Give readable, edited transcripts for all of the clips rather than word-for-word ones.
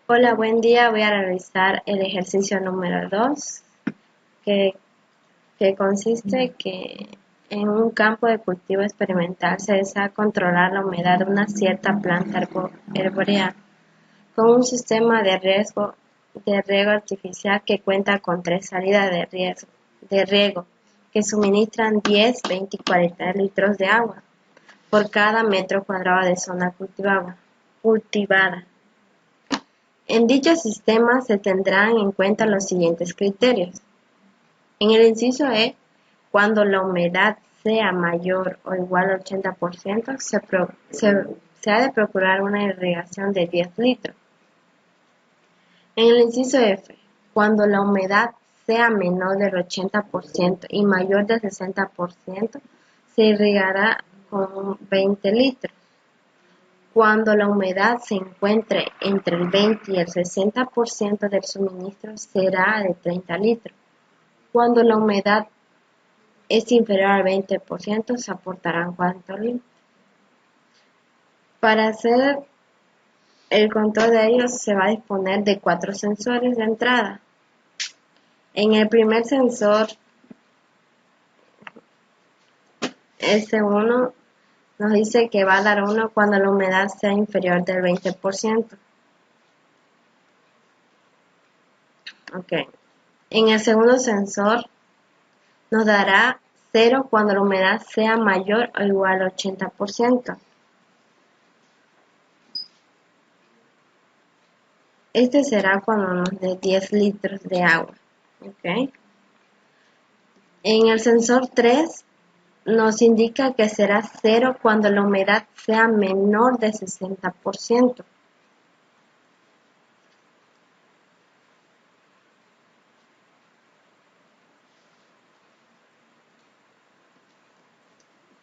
Hola, buen día. Voy a realizar el ejercicio número 2, que, que consiste que en un campo de cultivo experimental se desea controlar la humedad de una cierta planta herbácea con un sistema de riego artificial que cuenta con tres salidas de riego que suministran 10, 20 y 40 litros de agua por cada metro cuadrado de zona cultivada. En dicho sistema se tendrán en cuenta los siguientes criterios. En el inciso E, cuando la humedad sea mayor o igual al 80%, se ha de procurar una irrigación de 10 litros. En el inciso F, cuando la humedad sea menor del 80% y mayor del 60%, se irrigará con 20 litros. Cuando la humedad se encuentre entre el 20 y el 60% del suministro será de 30 litros. Cuando la humedad es inferior al 20%, se aportarán 4 litros. Para hacer el control de ellos se va a disponer de 4 sensores de entrada. En el primer sensor, S1 nos dice que va a dar 1 cuando la humedad sea inferior del 20%. Okay. En el segundo sensor nos dará 0 cuando la humedad sea mayor o igual al 80%. Este será cuando nos dé 10 litros de agua. ¿Okay? En el sensor 3 nos indica que será 0 cuando la humedad sea menor de 60%.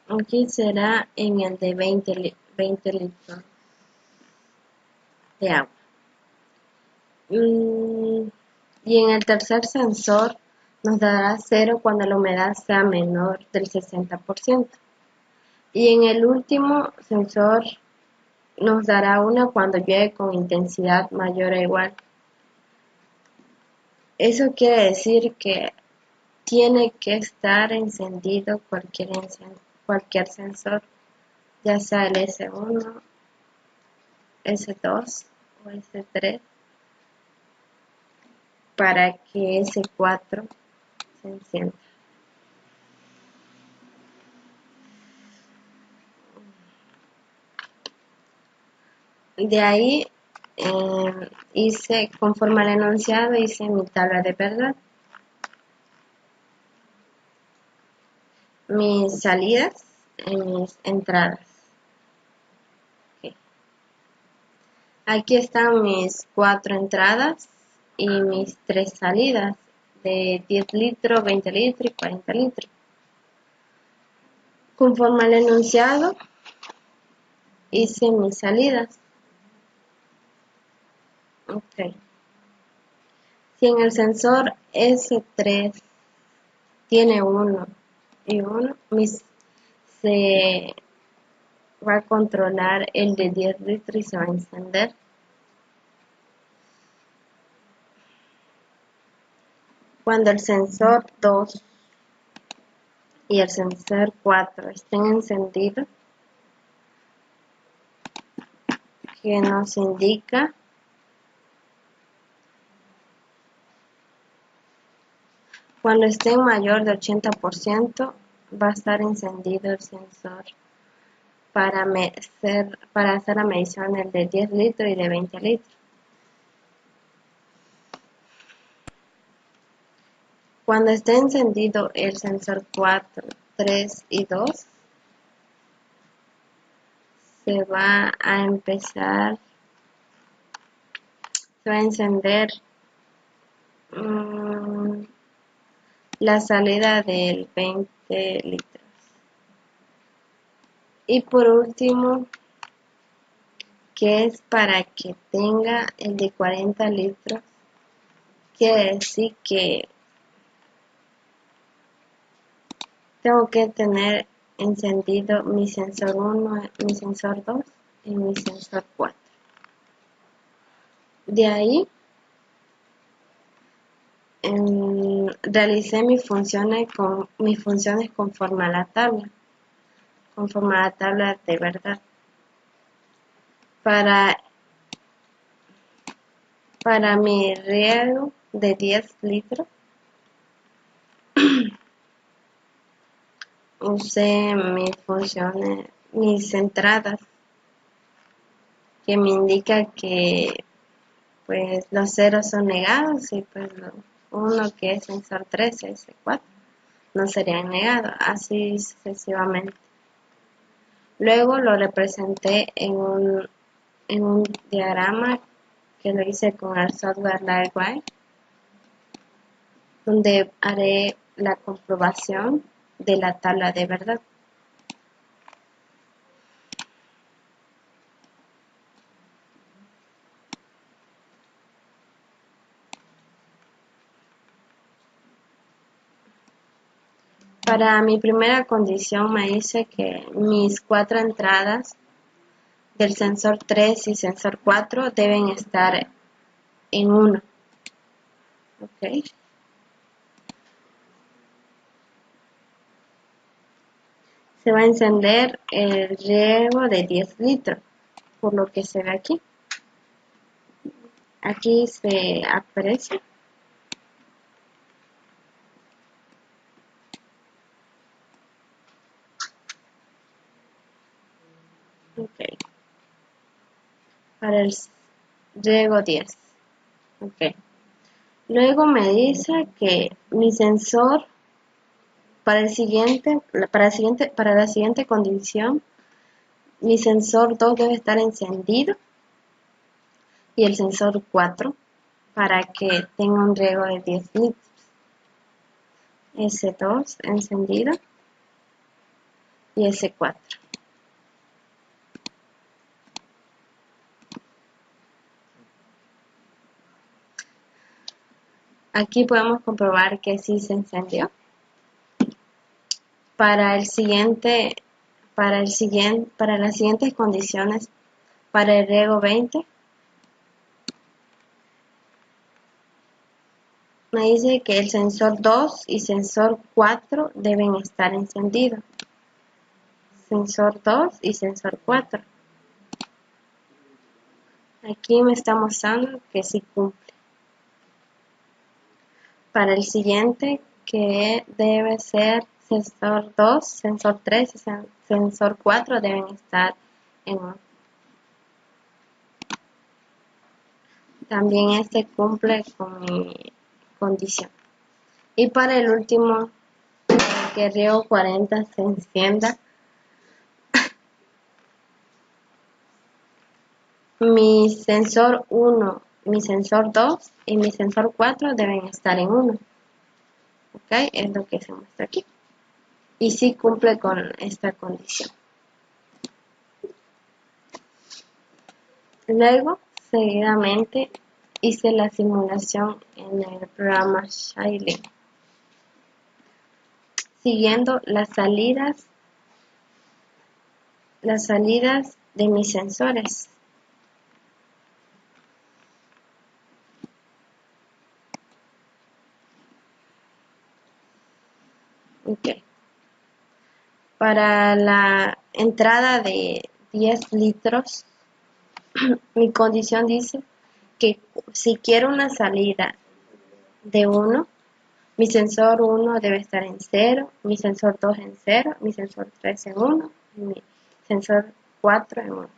Aquí será en el de 20 litros de agua. Y en el tercer sensor nos dará 0 cuando la humedad sea menor del 60%. Y en el último sensor nos dará 1 cuando llueve con intensidad mayor o igual. Eso quiere decir que tiene que estar encendido cualquier sensor, ya sea el S1, S2 o S3, para que S4 se encienda. De ahí conforme al enunciado, hice mi tabla de verdad. Mis salidas y mis entradas. Okay. Aquí están mis 4 entradas y mis 3 salidas de 10 litros, 20 litros y 40 litros. Conforme al enunciado, hice mis salidas. Okay. Si en el sensor S3 tiene 1 y 1, se va a controlar el de 10 litros y se va a encender. Cuando el sensor 2 y el sensor 4 estén encendidos, que nos indica cuando esté mayor de 80%, va a estar encendido el sensor para hacer la medición del de 10 litros y de 20 litros. Cuando esté encendido el sensor 4, 3 y 2, se va a encender la salida del 20 litros. Y por último, que es para que tenga el de 40 litros, quiere decir que tengo que tener encendido mi sensor 1, mi sensor 2 y mi sensor 4. De ahí realicé mis funciones conforme a la tabla de verdad. Para mi riego de 10 litros, usé mis entradas, que me indica que pues los ceros son negados y pues uno que es sensor 3 ese 4 no serían negados, así sucesivamente. Luego lo representé en un diagrama que lo hice con el software Lightwire, donde haré la comprobación de la tabla de verdad. Para mi primera condición me dice que mis 4 entradas del sensor 3 y sensor 4 deben estar en 1. Okay. Se va a encender el riego de 10 litros, por lo que se ve aquí. Aquí se aprecia. Okay. Para el riego 10. Okay. Luego me dice que mi sensor para la siguiente condición, mi sensor 2 debe estar encendido y el sensor 4 para que tenga un riego de 10 litros. S2 encendido y S4. Aquí podemos comprobar que sí se encendió. Para las siguientes condiciones, para el riego 20, me dice que el sensor 2 y sensor 4 deben estar encendidos. Sensor 2 y sensor 4. Aquí me está mostrando que sí cumple. Para el siguiente, que debe ser sensor 2, sensor 3 y sensor 4 deben estar en 1. También este cumple con mi condición. Y para el último, que el riego 40 se encienda, mi sensor 1, mi sensor 2 y mi sensor 4 deben estar en 1. ¿Ok? Es lo que se muestra aquí. Y sí cumple con esta condición. Luego, seguidamente, hice la simulación en el programa Shailen, siguiendo las salidas de mis sensores. Okay. Para la entrada de 10 litros, mi condición dice que si quiero una salida de 1, mi sensor 1 debe estar en 0, mi sensor 2 en 0, mi sensor 3 en 1, y mi sensor 4 en 1.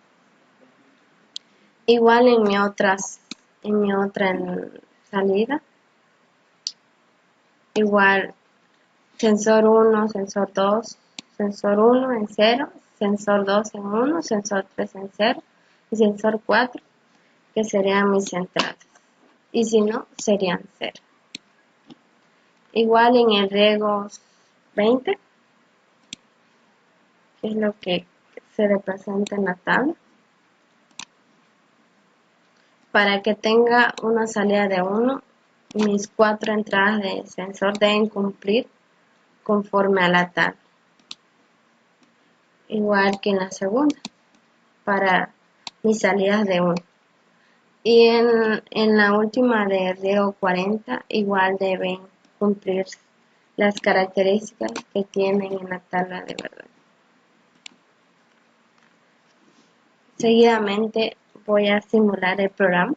Igual en mi otra salida, igual sensor 1, sensor 2, sensor 1 en 0, sensor 2 en 1, sensor 3 en 0 y sensor 4, que serían mis entradas. Y si no, serían 0. Igual en el riego 20, que es lo que se representa en la tabla. Para que tenga una salida de 1, mis 4 entradas de sensor deben cumplir conforme a la tabla. Igual que en la segunda, para mis salidas de 1. Y en la última de riego 40 igual deben cumplir las características que tienen en la tabla de verdad. Seguidamente voy a simular el programa.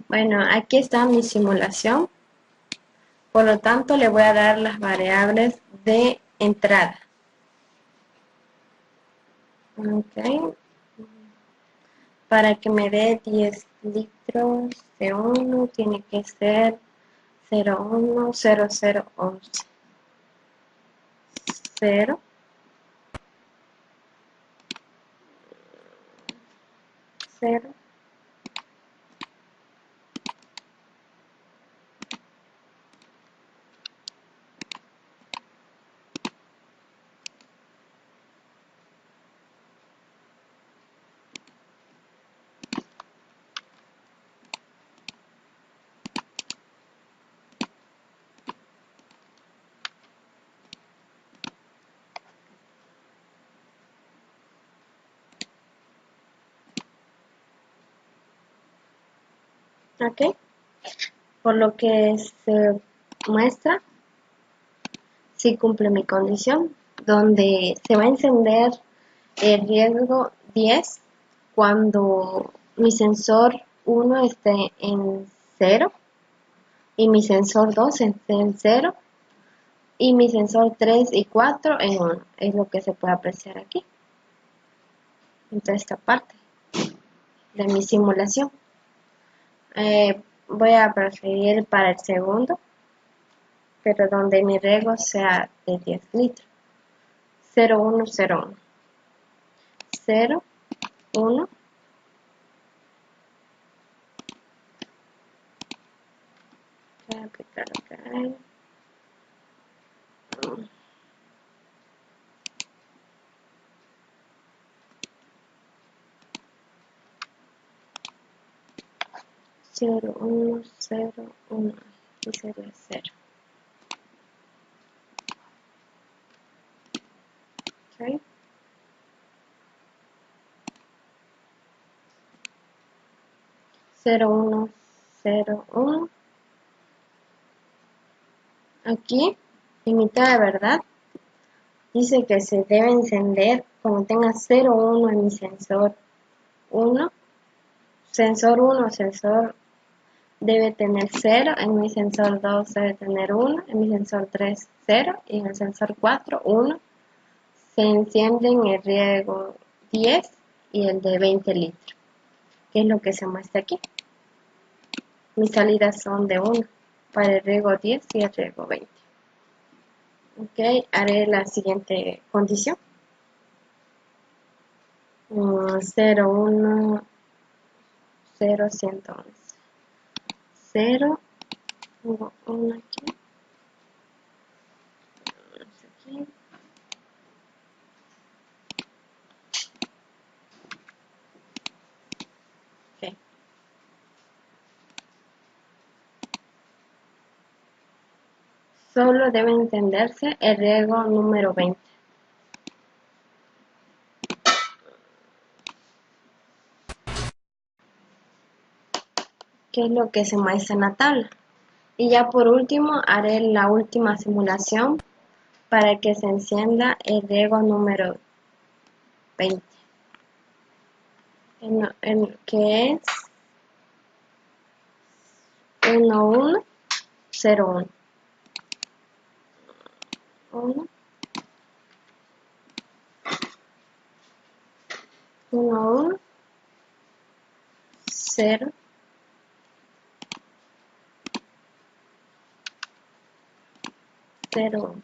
Bueno, aquí está mi simulación. Por lo tanto, le voy a dar las variables de entrada. Ok. Para que me dé 10 litros de 1, tiene que ser 0,10011. 0, 0, ok. Por lo que se muestra, si cumple mi condición, donde se va a encender el riesgo 10 cuando mi sensor 1 esté en 0 y mi sensor 2 esté en 0 y mi sensor 3 y 4 en 1. Es lo que se puede apreciar aquí, en toda esta parte de mi simulación. Voy a proseguir para el segundo, pero donde mi riesgo sea de 10 litros. 0101. 0, 1, voy a aplicar acá. 0, 1, 0, 1. Y sería 0. Ok. 0, 1, 0, 1. Aquí, en mitad de verdad, dice que se debe encender cuando tenga 0, 1 en mi sensor 1. Sensor 1, sensor debe tener 0, en mi sensor 2 debe tener 1, en mi sensor 3 0 y en el sensor 4 1. Se encienden el riego 10 y el de 20 litros, que es lo que se muestra aquí. Mis salidas son de 1 para el riego 10 y el riego 20. Ok, haré la siguiente condición. 0, 1, 0, 111. 0, 1 aquí, aquí. Okay. Solo debe entenderse el riego número 20. Que es lo que se muestra en la tabla. Y ya por último haré la última simulación para que se encienda el riego número 20, que es 1101. 1, 1, 0, 0,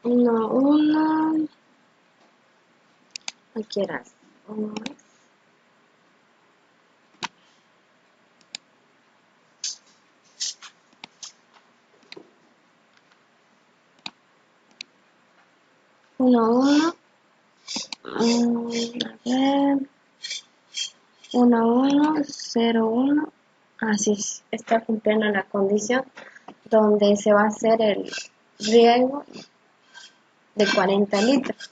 1, 1, aquí era 1 más, 1, 1, a ver, 1, 1, 0, 1, así está cumpliendo la condición donde se va a hacer el riego de 40 litros.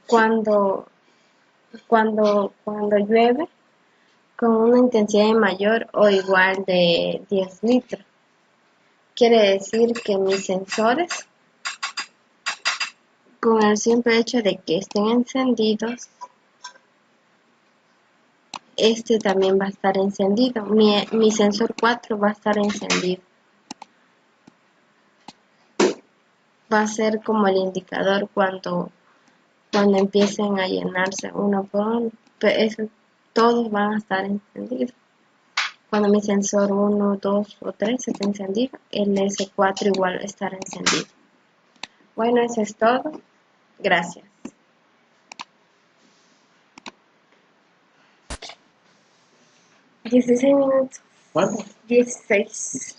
Cuando llueve con una intensidad mayor o igual de 10 litros. Quiere decir que mis sensores, con el simple hecho de que estén encendidos, este también va a estar encendido. Mi sensor 4 va a estar encendido. Va a ser como el indicador cuando empiecen a llenarse uno por uno. Todos van a estar encendidos. Cuando mi sensor 1, 2 o 3 esté encendido, el S4 igual estará encendido. Bueno, eso es todo. Gracias. 16 minutos. ¿Cuánto? 16.